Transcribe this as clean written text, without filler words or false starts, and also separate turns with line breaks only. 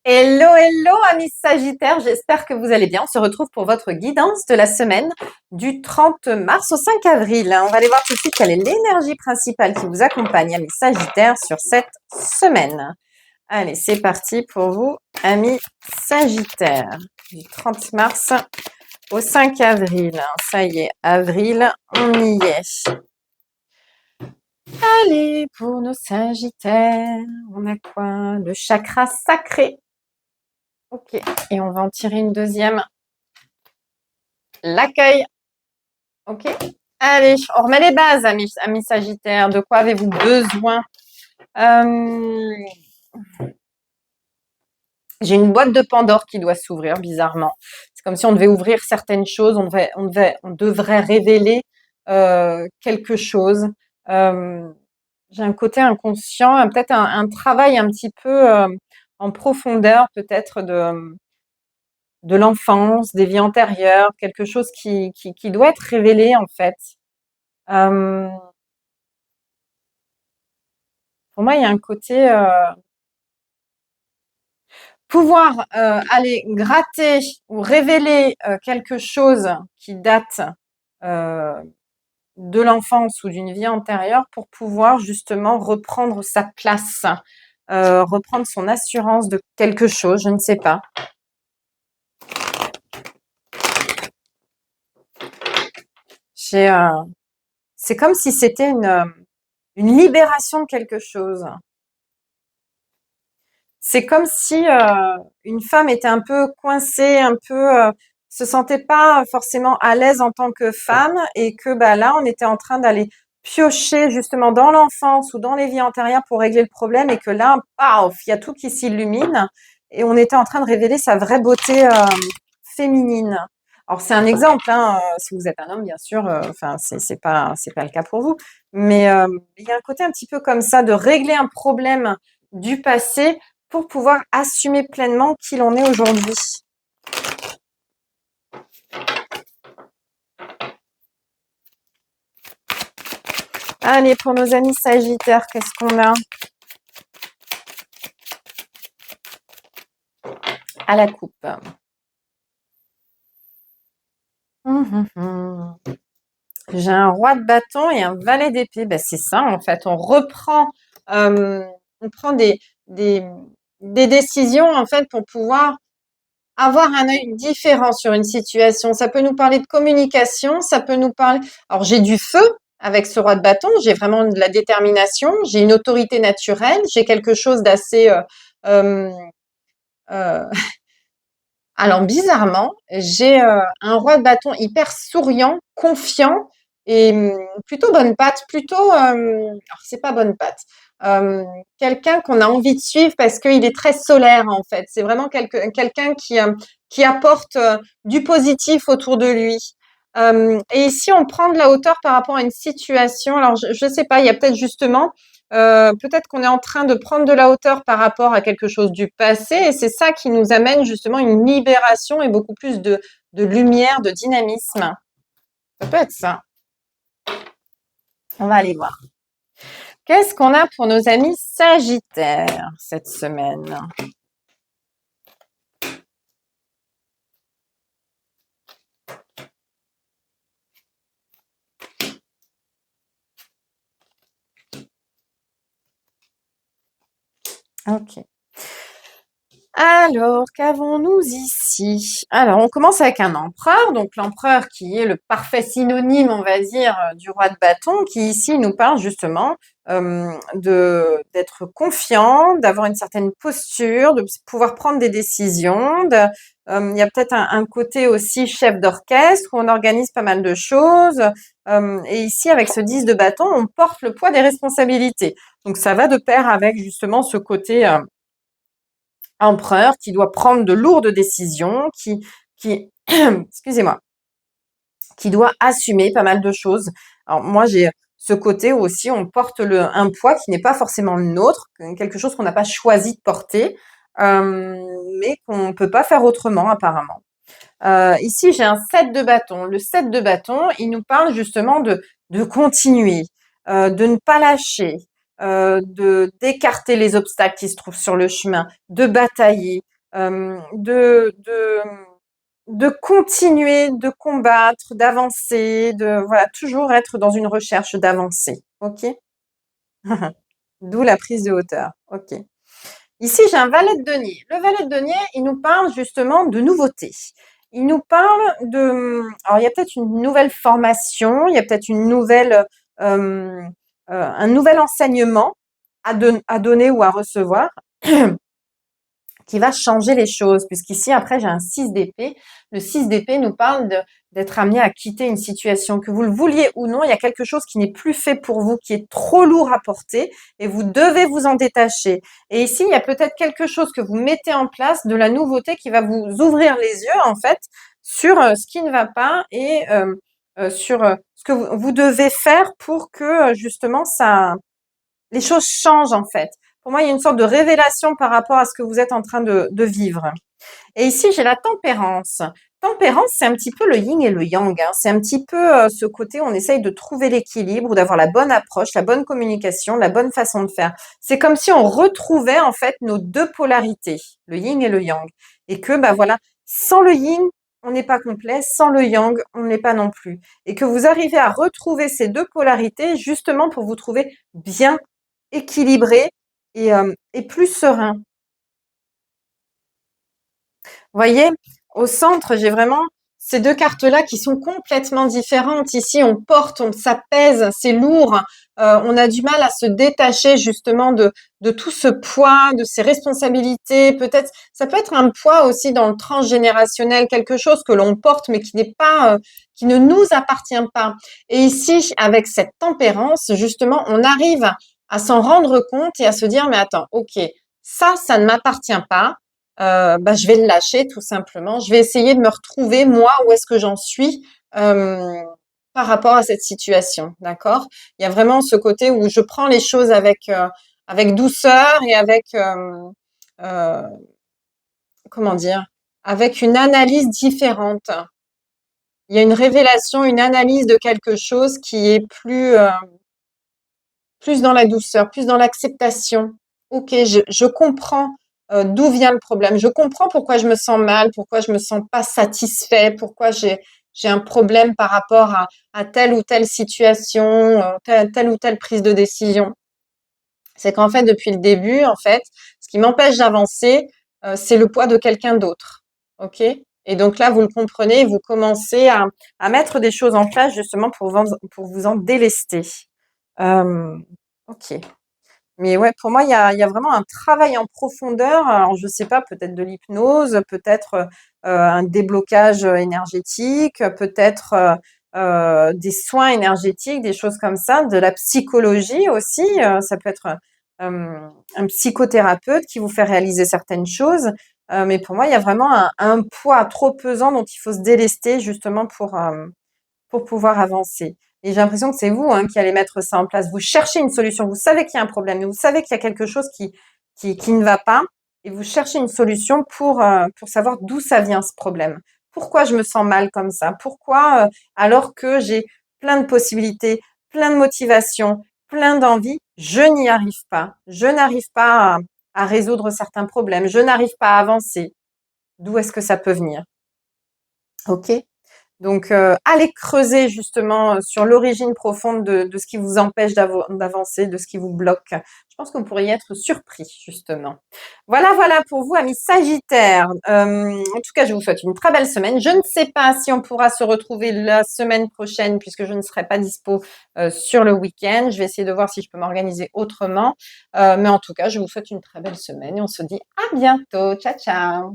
Hello, hello, amis Sagittaires, j'espère que vous allez bien. On se retrouve pour votre guidance de la semaine du 30 mars au 5 avril. On va aller voir tout de suite quelle est l'énergie principale qui vous accompagne, amis Sagittaires, sur cette semaine. Allez, c'est parti pour vous, amis Sagittaires, du 30 mars au 5 avril. Ça y est, avril, on y est. Allez, pour nos Sagittaires, on a quoi? Le chakra sacré. Ok, et on va en tirer une deuxième. L'accueil. Ok. Allez, on remet les bases, amis Sagittaires. De quoi avez-vous besoin? J'ai une boîte de Pandore qui doit s'ouvrir, bizarrement. C'est comme si on devait ouvrir certaines choses, on devrait révéler quelque chose. J'ai un côté inconscient, peut-être un travail un petit peu en profondeur, peut-être de l'enfance, des vies antérieures, quelque chose qui doit être révélé en fait. Euh, pour moi, il y a un côté pouvoir aller gratter ou révéler quelque chose qui date euh, de l'enfance ou d'une vie antérieure pour pouvoir justement reprendre sa place, reprendre son assurance de quelque chose, je ne sais pas. J'ai, c'est comme si c'était une libération de quelque chose. C'est comme si une femme était un peu coincée, un peu se sentait pas forcément à l'aise en tant que femme et que bah là on était en train d'aller piocher justement dans l'enfance ou dans les vies antérieures pour régler le problème et que là paf, il y a tout qui s'illumine et on était en train de révéler sa vraie beauté féminine. Alors c'est un exemple, hein, si vous êtes un homme bien sûr, enfin c'est pas le cas pour vous, mais il y a un côté un petit peu comme ça de régler un problème du passé pour pouvoir assumer pleinement qui l'on est aujourd'hui. Allez, pour nos amis Sagittaires, qu'est-ce qu'on a? À la coupe. J'ai un roi de bâton et un valet d'épée. Ben, c'est ça, en fait. On prend des, des décisions, en fait, pour pouvoir avoir un œil différent sur une situation. Ça peut nous parler de communication, ça peut nous parler. Alors, j'ai du feu avec ce roi de bâton, j'ai vraiment de la détermination, j'ai une autorité naturelle, j'ai quelque chose d'assez. Euh, euh, Alors, bizarrement, j'ai un roi de bâton hyper souriant, confiant et plutôt bonne patte, plutôt. Alors, c'est pas bonne patte. Quelqu'un qu'on a envie de suivre parce qu'il est très solaire en fait. C'est vraiment quelqu'un qui apporte du positif autour de lui. Et ici, on prend de la hauteur par rapport à une situation. Alors, je sais pas, il y a peut-être justement, peut-être qu'on est en train de prendre de la hauteur par rapport à quelque chose du passé, et c'est ça qui nous amène justement une libération et beaucoup plus de lumière, de dynamisme. Ça peut être ça. On va aller voir. Qu'est-ce qu'on a pour nos amis Sagittaires cette semaine? Ok. Alors, qu'avons-nous ici? Alors, on commence avec un empereur, donc l'empereur qui est le parfait synonyme, on va dire, du roi de bâton, qui ici nous parle justement d'être confiant, d'avoir une certaine posture, de pouvoir prendre des décisions. Il y a peut-être un côté aussi chef d'orchestre où on organise pas mal de choses. Et ici, avec ce 10 de bâton, on porte le poids des responsabilités. Donc, ça va de pair avec justement ce côté empereur qui doit prendre de lourdes décisions, excusez-moi, qui doit assumer pas mal de choses. Alors moi, j'ai ce côté où aussi on porte un poids qui n'est pas forcément le nôtre, quelque chose qu'on n'a pas choisi de porter, mais qu'on ne peut pas faire autrement apparemment. Ici, j'ai un 7 de bâton. Le 7 de bâton, il nous parle justement de continuer, de ne pas lâcher, d'écarter les obstacles qui se trouvent sur le chemin, de batailler, de continuer, de combattre, d'avancer, voilà, toujours être dans une recherche d'avancer. OK? D'où la prise de hauteur. OK. Ici, j'ai un valet de denier. Le valet de denier, il nous parle justement de nouveautés. Il nous parle alors il y a peut-être une nouvelle formation, il y a peut-être un nouvel enseignement à donner ou à recevoir qui va changer les choses, puisqu'ici, après, j'ai un 6 d'épée. Le 6 d'épée nous parle d'être amené à quitter une situation. Que vous le vouliez ou non, il y a quelque chose qui n'est plus fait pour vous, qui est trop lourd à porter, et vous devez vous en détacher. Et ici, il y a peut-être quelque chose que vous mettez en place, de la nouveauté qui va vous ouvrir les yeux, en fait, sur ce qui ne va pas et sur ce que vous devez faire pour que, justement, les choses changent, en fait. Pour moi, il y a une sorte de révélation par rapport à ce que vous êtes en train de vivre. Et ici, j'ai la tempérance. Tempérance, c'est un petit peu le yin et le yang, hein. C'est un petit peu ce côté où on essaye de trouver l'équilibre ou d'avoir la bonne approche, la bonne communication, la bonne façon de faire. C'est comme si on retrouvait en fait nos deux polarités, le yin et le yang. Et que, bah voilà, sans le yin, on n'est pas complet, sans le yang, on n'est pas non plus. Et que vous arrivez à retrouver ces deux polarités justement pour vous trouver bien équilibré et plus serein. Vous voyez, au centre, j'ai vraiment ces deux cartes-là qui sont complètement différentes. Ici, ça pèse, c'est lourd. On a du mal à se détacher justement de tout ce poids, de ces responsabilités. Peut-être, ça peut être un poids aussi dans le transgénérationnel, quelque chose que l'on porte mais qui n'est pas, qui ne nous appartient pas. Et ici, avec cette tempérance, justement, on arrive à s'en rendre compte et à se dire, mais attends, ok, ça ne m'appartient pas. Bah, je vais le lâcher tout simplement. Je vais essayer de me retrouver moi où est-ce que j'en suis par rapport à cette situation, d'accord? Il y a vraiment ce côté où je prends les choses avec douceur et euh, comment dire, avec une analyse différente. Il y a une révélation, une analyse de quelque chose qui est plus dans la douceur, plus dans l'acceptation. Ok, je comprends d'où vient le problème. Je comprends pourquoi je me sens mal, pourquoi je me sens pas satisfait, pourquoi j'ai un problème par rapport à telle ou telle situation, telle ou telle prise de décision. C'est qu'en fait, depuis le début, en fait, ce qui m'empêche d'avancer, c'est le poids de quelqu'un d'autre. Ok? Et donc là, vous le comprenez, vous commencez à mettre des choses en place justement pour vous en délester. Euh, ok. Mais ouais, pour moi, il y a vraiment un travail en profondeur. Alors, je sais pas, peut-être de l'hypnose, peut-être un déblocage énergétique, peut-être des soins énergétiques, des choses comme ça, de la psychologie aussi. Ça peut être un psychothérapeute qui vous fait réaliser certaines choses. Mais pour moi, il y a vraiment un poids trop pesant dont il faut se délester justement pour pouvoir avancer. Et j'ai l'impression que c'est vous hein, qui allez mettre ça en place. Vous cherchez une solution, vous savez qu'il y a un problème, vous savez qu'il y a quelque chose qui ne va pas, et vous cherchez une solution pour savoir d'où ça vient ce problème. Pourquoi je me sens mal comme ça? Pourquoi, alors que j'ai plein de possibilités, plein de motivation, plein d'envie, je n'y arrive pas. Je n'arrive pas à résoudre certains problèmes. Je n'arrive pas à avancer. D'où est-ce que ça peut venir? OK? Donc, allez creuser justement sur l'origine profonde de ce qui vous empêche d'avancer, de ce qui vous bloque. Je pense que vous pourriez être surpris justement. Voilà, voilà pour vous, amis Sagittaires. En tout cas, je vous souhaite une très belle semaine. Je ne sais pas si on pourra se retrouver la semaine prochaine puisque je ne serai pas dispo sur le week-end. Je vais essayer de voir si je peux m'organiser autrement. Mais en tout cas, je vous souhaite une très belle semaine et on se dit à bientôt. Ciao, ciao.